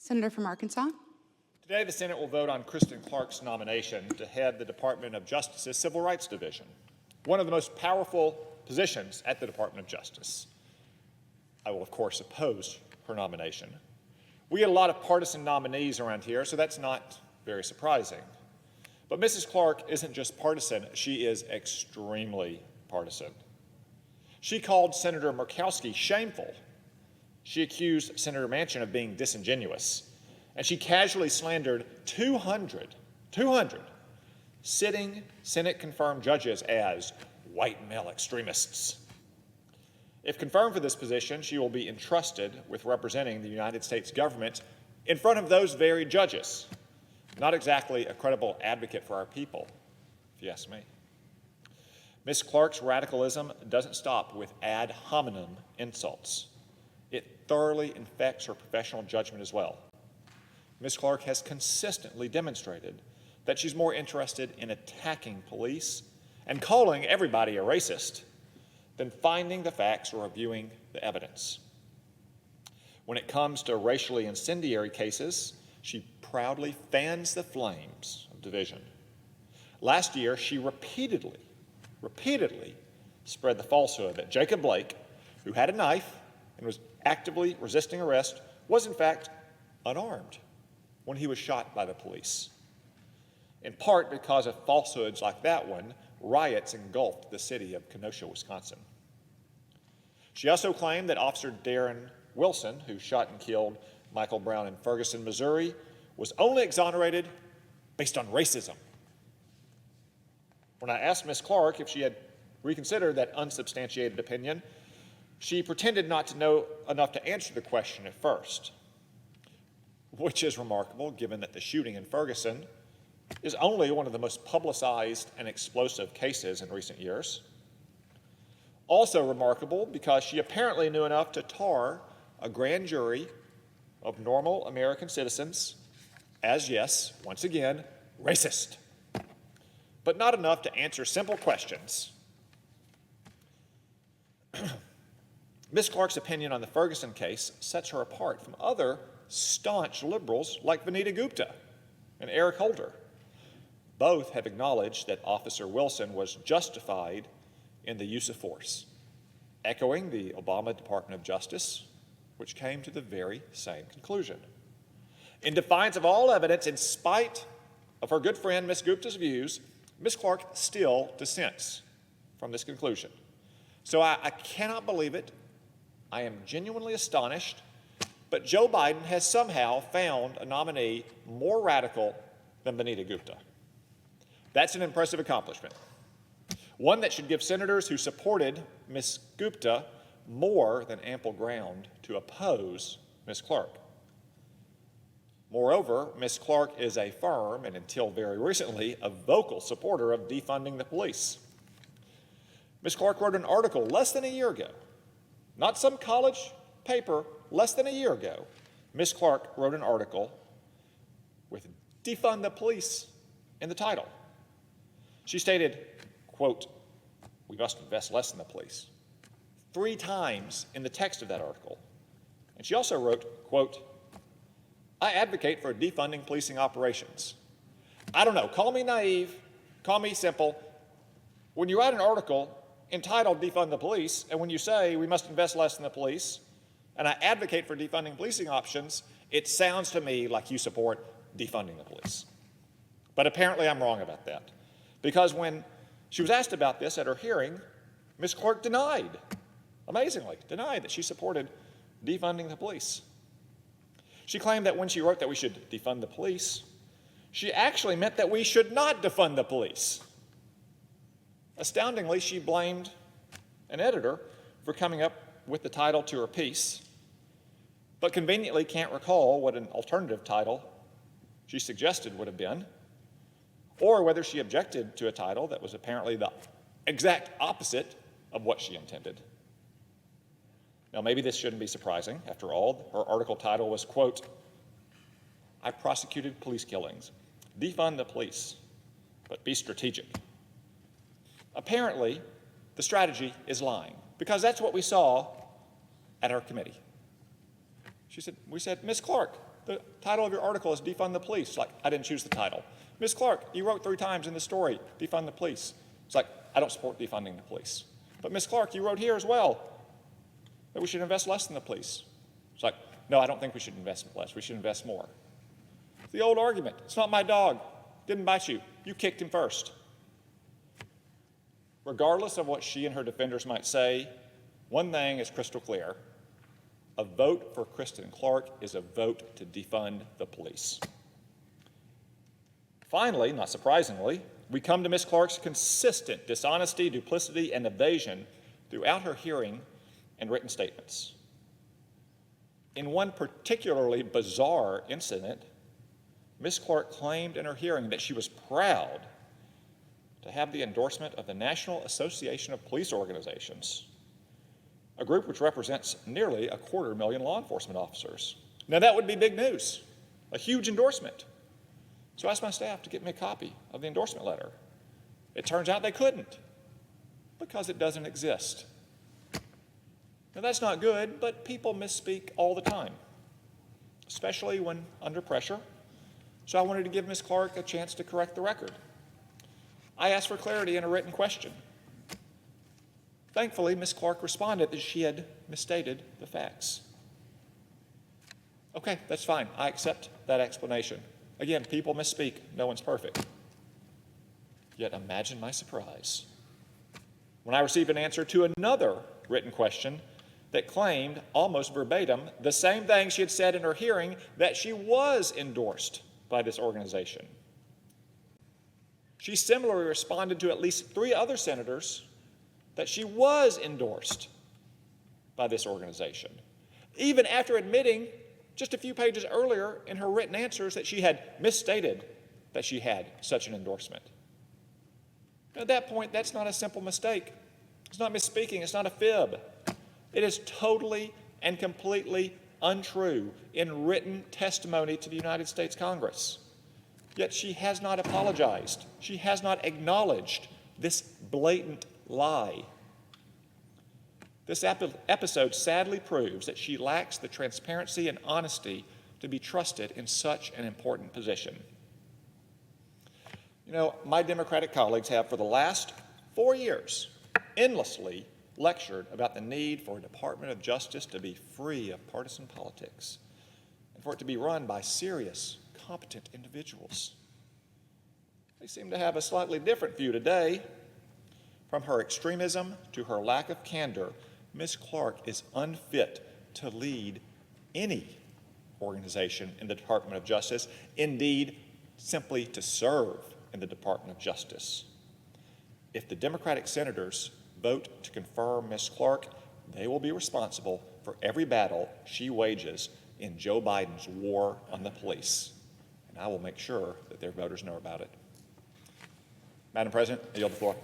Senator from Arkansas. Today, the Senate will vote on Kristen Clarke's nomination to head the Department of Justice's Civil Rights Division, one of the most powerful positions at the Department of Justice. I will, of course, oppose her nomination. We get a lot of partisan nominees around here, so that's not very surprising. But Mrs. Clarke isn't just partisan, she is extremely partisan. She called Senator Murkowski shameful. She accused Senator Manchin of being disingenuous. And she casually slandered 200 sitting Senate-confirmed judges as white male extremists. If confirmed for this position, she will be entrusted with representing the United States government in front of those very judges. Not exactly a credible advocate for our people, if you ask me. Ms. Clarke's radicalism doesn't stop with ad hominem insults. It thoroughly infects her professional judgment as well. Ms. Clarke has consistently demonstrated that she's more interested in attacking police and calling everybody a racist than finding the facts or reviewing the evidence. When it comes to racially incendiary cases, she proudly fans the flames of division. Last year, she repeatedly spread the falsehood that Jacob Blake, who had a knife and was actively resisting arrest, was in fact unarmed when he was shot by the police. In part because of falsehoods like that one, riots engulfed the city of Kenosha, Wisconsin. She also claimed that Officer Darren Wilson, who shot and killed Michael Brown in Ferguson, Missouri, was only exonerated based on racism. When I asked Ms. Clarke if she had reconsidered that unsubstantiated opinion, she pretended not to know enough to answer the question at first, which is remarkable given that the shooting in Ferguson is only one of the most publicized and explosive cases in recent years. Also remarkable because she apparently knew enough to tar a grand jury of normal American citizens as, yes, once again, racist, but not enough to answer simple questions. Ms. Clarke's opinion on the Ferguson case sets her apart from other staunch liberals like Vanita Gupta and Eric Holder. Both have acknowledged that Officer Wilson was justified in the use of force, echoing the Obama Department of Justice, which came to the very same conclusion. In defiance of all evidence, in spite of her good friend Ms. Gupta's views, Ms. Clarke still dissents from this conclusion. So I cannot believe it. I am genuinely astonished, but Joe Biden has somehow found a nominee more radical than Vanita Gupta. That's an impressive accomplishment, one that should give senators who supported Ms. Gupta more than ample ground to oppose Ms. Clarke. Moreover, Ms. Clarke is a firm, and until very recently, a vocal supporter of defunding the police. Ms. Clarke wrote an article less than a year ago, not some college paper, less than a year ago. Ms. Clarke wrote an article with "Defund the Police" in the title. She stated, quote, "We must invest less in the police," 3 times in the text of that article. And she also wrote, quote, "I advocate for defunding policing operations." I don't know, call me naive, call me simple. When you write an article entitled "Defund the Police," and when you say we must invest less in the police, and I advocate for defunding policing options, it sounds to me like you support defunding the police. But apparently I'm wrong about that, because when she was asked about this at her hearing, Ms. Clarke amazingly denied that she supported defunding the police. She claimed that when she wrote that we should defund the police, she actually meant that we should not defund the police. Astoundingly, she blamed an editor for coming up with the title to her piece, but conveniently can't recall what an alternative title she suggested would have been, or whether she objected to a title that was apparently the exact opposite of what she intended. Now, maybe this shouldn't be surprising. After all, her article title was, quote, "I prosecuted police killings. Defund the police, but be strategic." Apparently, the strategy is lying, because that's what we saw at our committee. We said, "Ms. Clarke, the title of your article is Defund the Police. Like, I didn't choose the title. Ms. Clarke, you wrote 3 times in the story, defund the police. It's like, I don't support defunding the police. But Ms. Clarke, you wrote here as well that we should invest less in the police. It's like, no, I don't think we should invest less. We should invest more. It's the old argument. It's not my dog. Didn't bite you. You kicked him first. Regardless of what she and her defenders might say, one thing is crystal clear. A vote for Kristen Clarke is a vote to defund the police. Finally, not surprisingly, we come to Ms. Clarke's consistent dishonesty, duplicity, and evasion throughout her hearing and written statements. In one particularly bizarre incident, Ms. Clarke claimed in her hearing that she was proud to have the endorsement of the National Association of Police Organizations, a group which represents nearly 250,000 law enforcement officers. Now that would be big news, a huge endorsement. So I asked my staff to get me a copy of the endorsement letter. It turns out they couldn't, because it doesn't exist. Now that's not good, but people misspeak all the time, especially when under pressure. So I wanted to give Ms. Clarke a chance to correct the record. I asked for clarity in a written question. Thankfully, Ms. Clarke responded that she had misstated the facts. Okay, that's fine. I accept that explanation. Again, people misspeak. No one's perfect. Yet imagine my surprise when I received an answer to another written question that claimed, almost verbatim, the same thing she had said in her hearing, that she was endorsed by this organization. She similarly responded to at least 3 other senators that she was endorsed by this organization, even after admitting just a few pages earlier in her written answers that she had misstated that she had such an endorsement. At that point, that's not a simple mistake. It's not misspeaking. It's not a fib. It is totally and completely untrue in written testimony to the United States Congress. Yet she has not apologized. She has not acknowledged this blatant lie. This episode sadly proves that she lacks the transparency and honesty to be trusted in such an important position. You know, my Democratic colleagues have for the last 4 years endlessly lectured about the need for a Department of Justice to be free of partisan politics and for it to be run by serious, competent individuals. They seem to have a slightly different view today. From her extremism to her lack of candor, Ms. Clarke is unfit to lead any organization in the Department of Justice, indeed, simply to serve in the Department of Justice. If the Democratic senators vote to confirm Ms. Clarke, they will be responsible for every battle she wages in Joe Biden's war on the police. And I will make sure that their voters know about it. Madam President, I yield the floor.